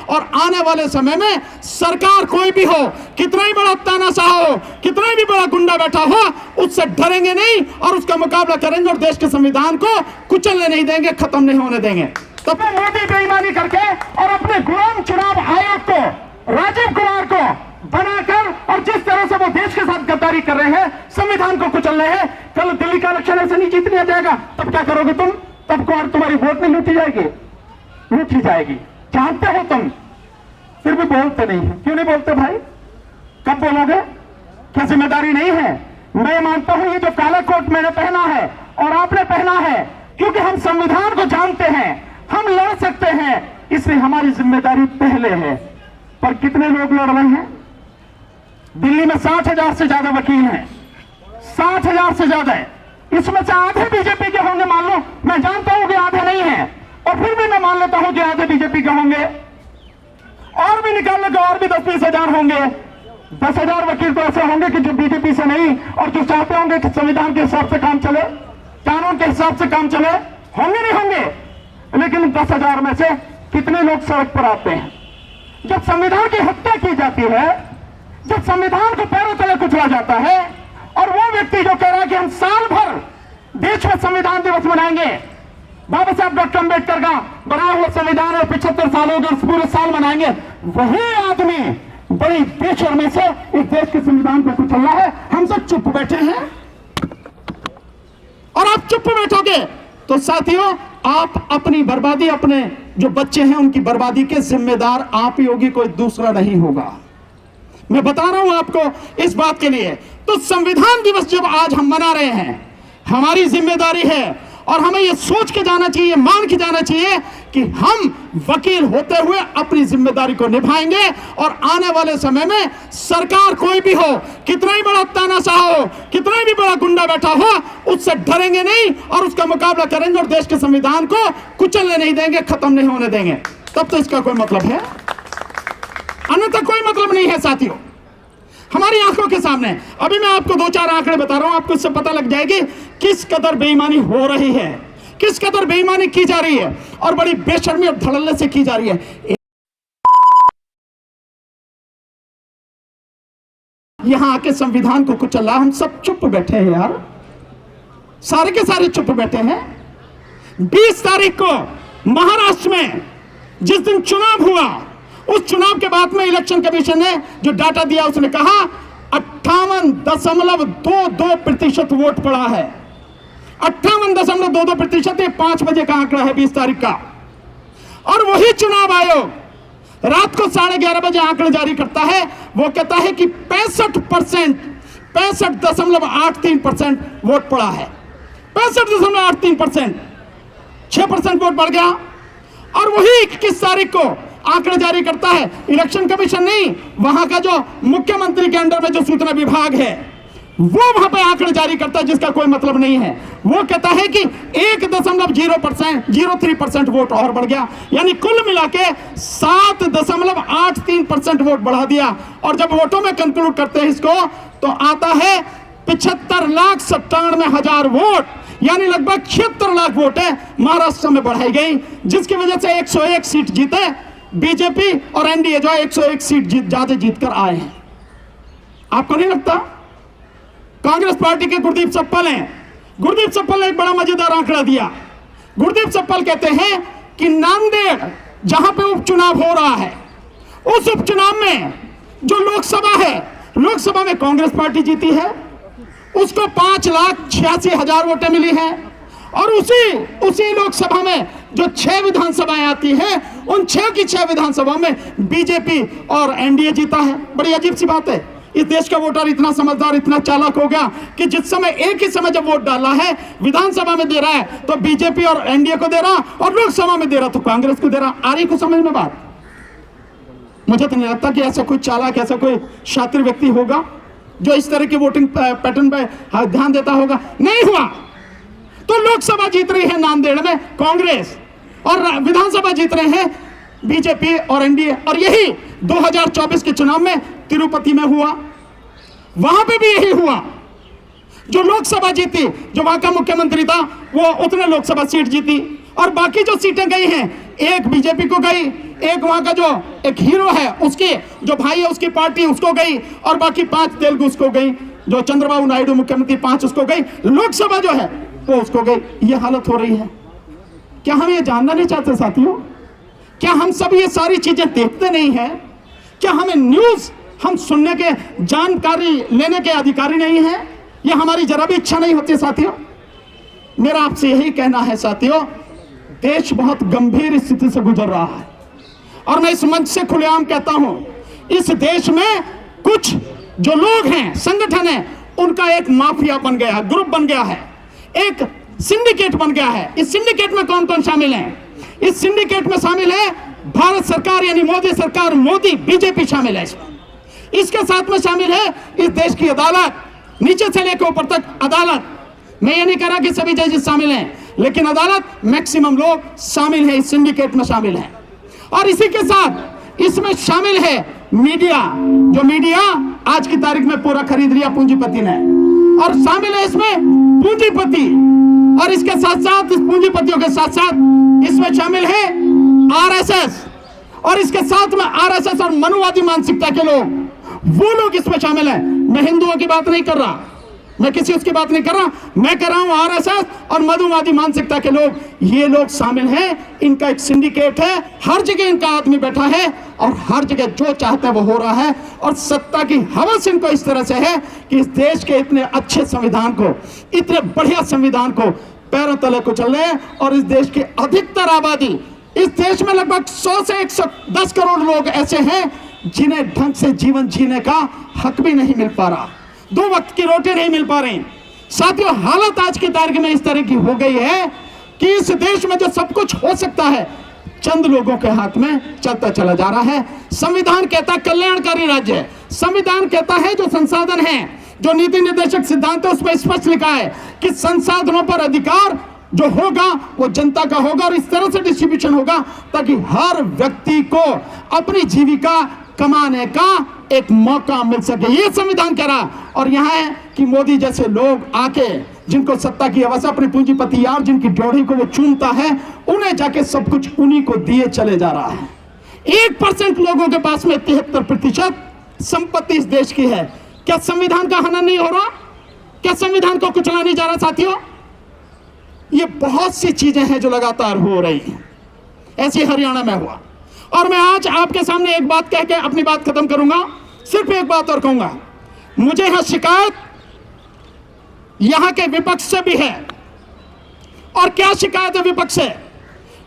और आने वाले समय में सरकार कोई भी हो, कितना ही बड़ा तानाशाह हो, कितना भी बड़ा गुंडा बैठा हो, उससे डरेंगे नहीं और उसका मुकाबला करेंगे और देश के संविधान को कुचलने नहीं देंगे, खत्म नहीं होने देंगे। तो मोदी बेईमानी करके और अपने गुलाम चुनाव आयोग को, राजीव कुमार को बनाकर और जिस तरह से वो देश के साथ गद्दारी कर रहे हैं, संविधान को कुचल रहे हैं, कल दिल्ली का इलेक्शन ऐसे नहीं जीत लिया जाएगा, तब क्या करोगे तुम? तब को और तुम्हारी वोट नहीं लूटी जाएगी, लूटी जाएगी, जानते हो तुम, फिर भी बोलते नहीं है। क्यों नहीं बोलते भाई? कब बोलोगे? क्या जिम्मेदारी नहीं है? मैं मानता हूं ये जो काला कोट मैंने पहना है और आपने पहना है, क्योंकि हम संविधान को जानते हैं, हम लड़ सकते हैं, इसलिए हमारी जिम्मेदारी पहले है। पर कितने लोग लड़ रहे हैं? दिल्ली में 60,000 से ज्यादा वकील हैं, 60,000 से ज्यादा है। इसमें से आधे बीजेपी के होंगे, मान लो, मैं जानता हूं कि आधे नहीं है, और फिर भी मैं मान लेता हूं कि आधे बीजेपी के होंगे, और भी निकाल लो और भी 10-20 हजार होंगे। 10,000 वकील तो ऐसे होंगे कि जो बीजेपी से नहीं और जो चाहते होंगे कि संविधान के हिसाब से काम चले, कानून के हिसाब से काम चले, होंगे नहीं होंगे। लेकिन 10,000 में से कितने लोग सड़क पर आते हैं? जब संविधान की हत्या की जाती है, जब संविधान को पैरों तले कुचला जाता है, और वो व्यक्ति जो कह रहा है कि हम साल भर देश में संविधान दिवस मनाएंगे, बाबा साहब डॉक्टर अम्बेडकर का बनाया हुआ संविधान और 75 सालों के पूरे साल मनाएंगे, वही आदमी बड़ी बेशर्मी से इस देश के संविधान को कुचल रहा है। हम सब चुप बैठे हैं और आप चुप बैठोगे तो साथियों, आप अपनी बर्बादी, अपने जो बच्चे हैं उनकी बर्बादी के जिम्मेदार आप ही होगी, कोई दूसरा नहीं होगा। मैं बता रहा हूं आपको इस बात के लिए। तो संविधान दिवस जब आज हम मना रहे हैं, हमारी जिम्मेदारी है और हमें यह सोच के जाना चाहिए, मान के जाना चाहिए कि हम वकील होते हुए अपनी जिम्मेदारी को निभाएंगे और आने वाले समय में सरकार कोई भी हो, कितना ही बड़ा तानाशाह हो, कितना भी बड़ा गुंडा बैठा हो, उससे डरेंगे नहीं और उसका मुकाबला करेंगे और देश के संविधान को कुचलने नहीं देंगे, खत्म नहीं होने देंगे। तब तो इसका कोई मतलब है, अन्यथा कोई मतलब नहीं है। साथियों, हमारी आंखों के सामने अभी मैं आपको 2-4 आंकड़े बता रहा हूं, आपको इससे पता लग जाएगी किस कदर बेईमानी हो रही है, किस कदर बेईमानी की जा रही है और बड़ी बेशर्मी और धड़ल्ले से की जा रही है। यहां आके संविधान को कुचल रहा, हम सब चुप बैठे हैं यार, सारे के सारे चुप बैठे हैं। 20 तारीख को महाराष्ट्र में जिस दिन चुनाव हुआ, उस चुनाव के बाद में इलेक्शन कमीशन ने जो डाटा दिया, उसने कहा 58.22% वोट पड़ा है। 58.22%, ये 5 बजे का आंकड़ा है, 20 तारीख का। और वही चुनाव आयोग रात को 11:30 बजे आंकड़े जारी करता है, वो कहता है कि 65.83% वोट पड़ा है। 65.83%, 6% वोट बढ़ गया। और वही 21 तारीख को आंकड़े जारी करता है इलेक्शन कमीशन, नहीं, वहां का जो मुख्यमंत्री के अंडर में जो सूचना विभाग है, वो वहां पे आंकड़े जारी करता है, जिसका कोई मतलब नहीं है। वो कहता है कि 1.03% वोट और बढ़ गया, यानी कुल मिला के 7.83% वोट बढ़ा दिया। और जब वोटों में कंक्लूड करते हैं इसको, तो आता है 75,97,000 वोट, यानी लगभग 76 लाख वोट है महाराष्ट्र में बढ़ाई गई, जिसकी वजह से 101 सीट जीते बीजेपी और एनडीए जो 101 सीट ज्यादा जीतकर आए हैं। आपको नहीं लगता? कांग्रेस पार्टी के गुरदीप सप्पल हैं, गुरदीप सप्पल ने एक बड़ा मजेदार आंकड़ा दिया। गुरदीप सप्पल कहते हैं कि नांदेड़ जहां पे उपचुनाव हो रहा है, उस उपचुनाव में जो लोकसभा है, लोकसभा में कांग्रेस पार्टी जीती है, उसको 5,86,000 वोटें मिली हैं। और उसी लोकसभा में जो 6 विधानसभाएं आती हैं, उन 6 की 6 विधानसभा में बीजेपी और एनडीए जीता है। बड़ी अजीब सी बात है, इस देश का वोटर इतना समझदार, इतना चालाक हो गया कि जिस समय एक ही समय जब वोट डाला है, विधानसभा में दे रहा है तो बीजेपी और एनडीए को दे रहा, और लोकसभा में दे रहा तो कांग्रेस को दे रहा। आ रही को समझ में बात? मुझे तो नहीं लगता कि ऐसा कोई चालाक, ऐसा कोई शातिर व्यक्ति होगा जो इस तरह की वोटिंग पैटर्न पे ध्यान देता होगा। नहीं हुआ। तो लोकसभा जीत रही है नांदेड़ में कांग्रेस, और विधानसभा जीत रहे हैं बीजेपी और एनडीए। और यही 2024 के चुनाव में तिरुपति में हुआ, वहां पे भी यही हुआ। जो लोकसभा जीती, जो वहां का मुख्यमंत्री था, वो उतने लोकसभा सीट जीती, और बाकी जो सीटें गई हैं, एक बीजेपी को गई, एक वहां का जो एक हीरो है उसकी जो भाई है उसकी पार्टी उसको गई, और बाकी 5 तेलुगु उसको गई, जो चंद्रबाबू नायडू मुख्यमंत्री 5 उसको गई, लोकसभा जो है वो उसको गई। ये हालत हो रही है। क्या हम ये जानना नहीं चाहते साथियों? क्या हम सब ये सारी चीजें देखते नहीं है? क्या हमें न्यूज हम सुनने के जानकारी लेने के अधिकारी नहीं है? ये हमारी जरा भी इच्छा नहीं होती साथियों? मेरा आपसे यही कहना है साथियों, देश बहुत गंभीर स्थिति से गुजर रहा है, और मैं इस मंच से खुलेआम कहता हूं, इस देश में कुछ जो लोग हैं, संगठन है, उनका एक माफिया बन गया है, ग्रुप बन गया है, एक सिंडिकेट बन गया है। इस सिंडिकेट में कौन कौन शामिल है? इस सिंडिकेट में शामिल है भारत सरकार यानी मोदी सरकार, मोदी बीजेपी शामिल है इसमें। इसके साथ में शामिल है इस देश की अदालत, नीचे से लेकर ऊपर तक अदालत। मैं ये नहीं कह रहा कि सभी जजेस शामिल हैं, लेकिन अदालत मैक्सिमम लोग शामिल है, इस सिंडिकेट में शामिल है। और इसी के साथ इसमें शामिल है मीडिया, जो मीडिया आज की तारीख में पूरा खरीद लिया पूंजीपति ने, और शामिल है इसमें पूंजीपति, और इसके साथ साथ इस पूंजीपतियों के साथ साथ इसमें शामिल है आरएसएस, और इसके साथ में आरएसएस और मनुवादी मानसिकता के लोग, वो लोग इसमें शामिल हैं। मैं हिंदुओं की बात नहीं कर रहा, मैं किसी उसकी बात नहीं कर रहा, मैं कह रहा हूं आरएसएस और मनुवादी मानसिकता के लोग, ये लोग शामिल हैं। इनका एक सिंडिकेट है, हर जगह इनका आदमी बैठा है, और हर जगह जो चाहते हैं वो हो रहा है। और सत्ता की हवस इनको इस तरह से है कि इस देश के इतने अच्छे संविधान को, इतने बढ़िया संविधान को पैरों तले कुचल रहे हैं। और इस देश की अधिकतर आबादी, इस देश में लगभग 100 से 110 करोड़ लोग ऐसे हैं जिन्हें ढंग से जीवन जीने का हक भी नहीं मिल पा रहा, 2 वक्त की रोटी नहीं मिल पा रही। साथियों, हालत आज की तारीख में इस तरह की हो गई है कि इस देश में जो सब कुछ हो सकता है चंद लोगों के हाथ में चलता चला जा रहा है। संविधान कहता है कल्याणकारी राज्य है, संविधान कहता है जो संसाधन है, जो नीति निर्देशक सिद्धांत है उसमें स्पष्ट लिखा है कि संसाधनों पर अधिकार जो होगा वो जनता का होगा, और इस तरह से डिस्ट्रीब्यूशन होगा ताकि हर व्यक्ति को अपनी जीविका कमाने का एक मौका मिल सके। ये संविधान कह रहा। और यहाँ है कि मोदी जैसे लोग आके, जिनको सत्ता की अवस्था, अपने पूंजीपति यार जिनकी ड्योढ़ी को वो चूमता है, उन्हें जाके सब कुछ उन्हीं को दिए चले जा रहा है। 1% लोगों के पास में 73% संपत्ति इस देश की है। क्या संविधान का हनन नहीं हो रहा? क्या संविधान को कुचला नहीं जा रहा? साथियों, ये बहुत सी चीजें हैं जो लगातार हो रही हैं। ऐसे हरियाणा में हुआ। और मैं आज आपके सामने एक बात कह के अपनी बात खत्म करूंगा। सिर्फ एक बात और कहूंगा, मुझे यहां शिकायत यहां के विपक्ष से भी है। और क्या शिकायत है विपक्ष से?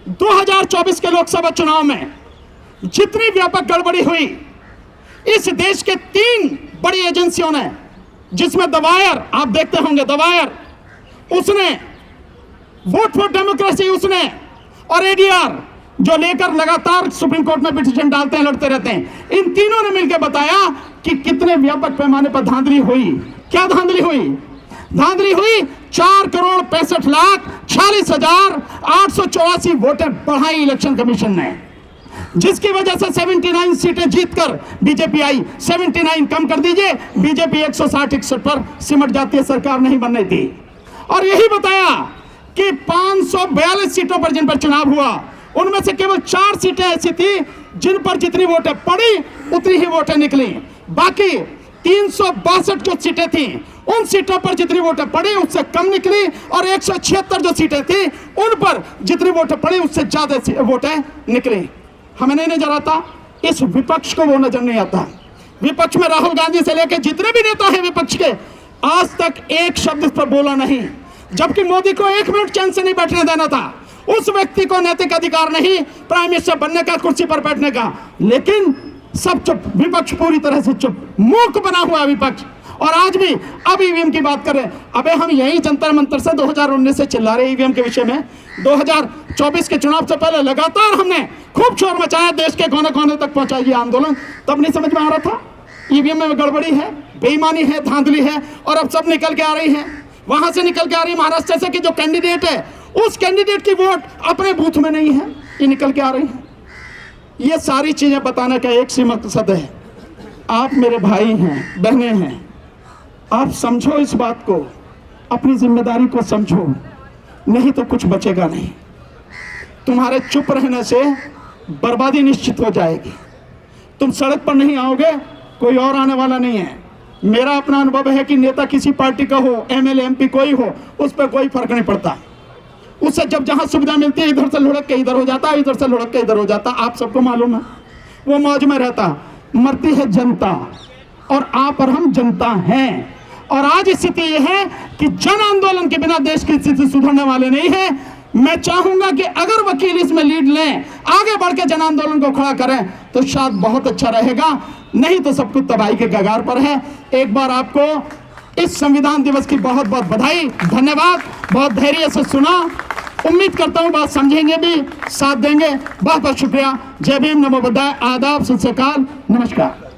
2024 के लोकसभा चुनाव में जितनी व्यापक गड़बड़ी हुई, इस देश के 3 बड़ी एजेंसियों ने, जिसमें दवायर, आप देखते होंगे दवायर, उसने वोट फॉर डेमोक्रेसी, उसने, और एडीआर जो लेकर लगातार सुप्रीम कोर्ट में पिटीशन डालते हैं, लड़ते रहते हैं, इन तीनों ने मिलकर बताया कि कितने व्यापक पैमाने पर धांधली हुई। क्या धांधली हुई? धांधली हुई 4,65,46,884 वोटें बढ़ाई इलेक्शन कमीशन ने, जिसकी वजह से 79 सीटें जीतकर बीजेपी आई। 79 कम कर दीजिए, बीजेपी 160-61 पर सिमट जाती है, सरकार नहीं बनने दी। और यही बताया कि 542 सीटों पर जिन पर चुनाव हुआ, उनमें से केवल 4 सीटें ऐसी थी जिन पर जितनी वोटें पड़ी उतनी ही वोटें निकली। बाकी 362 जो सीटें थी, उन सीटों पर जितनी वोटें पड़ी उससे कम निकली, और 176 जो सीटें थी उन पर जितनी वोटें पड़ी उससे ज्यादा वोटें निकली। हमें नहीं नजर आता, इस विपक्ष को वो नजर नहीं आता। विपक्ष में राहुल गांधी से लेकर जितने भी नेता हैं विपक्ष के, आज तक एक शब्द इस पर बोला नहीं। जबकि मोदी को 1 मिनट चैन से नहीं बैठने देना था, उस व्यक्ति को नैतिक अधिकार नहीं प्राइम मिनिस्टर बनने का, कुर्सी पर बैठने का, लेकिन सब चुप, विपक्ष पूरी तरह से चुप, मूक बना हुआ विपक्ष। और आज भी अब ईवीएम की बात कर रहे हैं। अबे हम यही जंतर मंतर से 2019 से चिल्ला रहे ईवीएम के विषय में। 2024 के चुनाव से पहले लगातार हमने खूब शोर मचाया, देश के कोने कोने तक पहुंचा ये आंदोलन, तब नहीं समझ में आ रहा था ईवीएम में गड़बड़ी है, बेईमानी है, धांधली है, और अब सब निकल के आ रही है। वहां से निकल के आ रही महाराष्ट्र से कि जो कैंडिडेट है उस कैंडिडेट की वोट अपने बूथ में नहीं है, ये निकल के आ रही है। ये सारी चीजें बताने का एक ही मकसद है, आप मेरे भाई हैं, बहनें हैं, आप समझो इस बात को, अपनी जिम्मेदारी को समझो, नहीं तो कुछ बचेगा नहीं। तुम्हारे चुप रहने से बर्बादी निश्चित हो जाएगी। तुम सड़क पर नहीं आओगे, कोई और आने वाला नहीं है। मेरा अपना अनुभव है कि नेता किसी पार्टी का हो, एमएलए एमपी कोई हो, उस पर कोई फर्क नहीं पड़ता। उससे जब जहां सुविधा मिलती है इधर से लुढ़क के इधर हो जाता, इधर से लुढ़क के इधर हो जाता। आप सबको मालूम है, वो मौज में रहता। मरती है जनता और आप और हम जनता हैं। और आज स्थिति यह है कि जन आंदोलन के बिना देश की स्थिति सुधरने वाले नहीं है। मैं चाहूंगा कि अगर वकील इसमें लीड लें, आगे बढ़ के जन आंदोलन को खड़ा करें, तो शायद बहुत अच्छा रहेगा। नहीं तो सब कुछ तबाही के कगार पर है। एक बार आपको इस संविधान दिवस की बहुत बहुत बधाई, धन्यवाद। बहुत धैर्य से सुना, उम्मीद करता हूं बात समझेंगे भी, साथ देंगे। बहुत बहुत शुक्रिया। जय भीम, नमो बुद्धाय, आदाब, सत श्री अकाल, नमस्कार।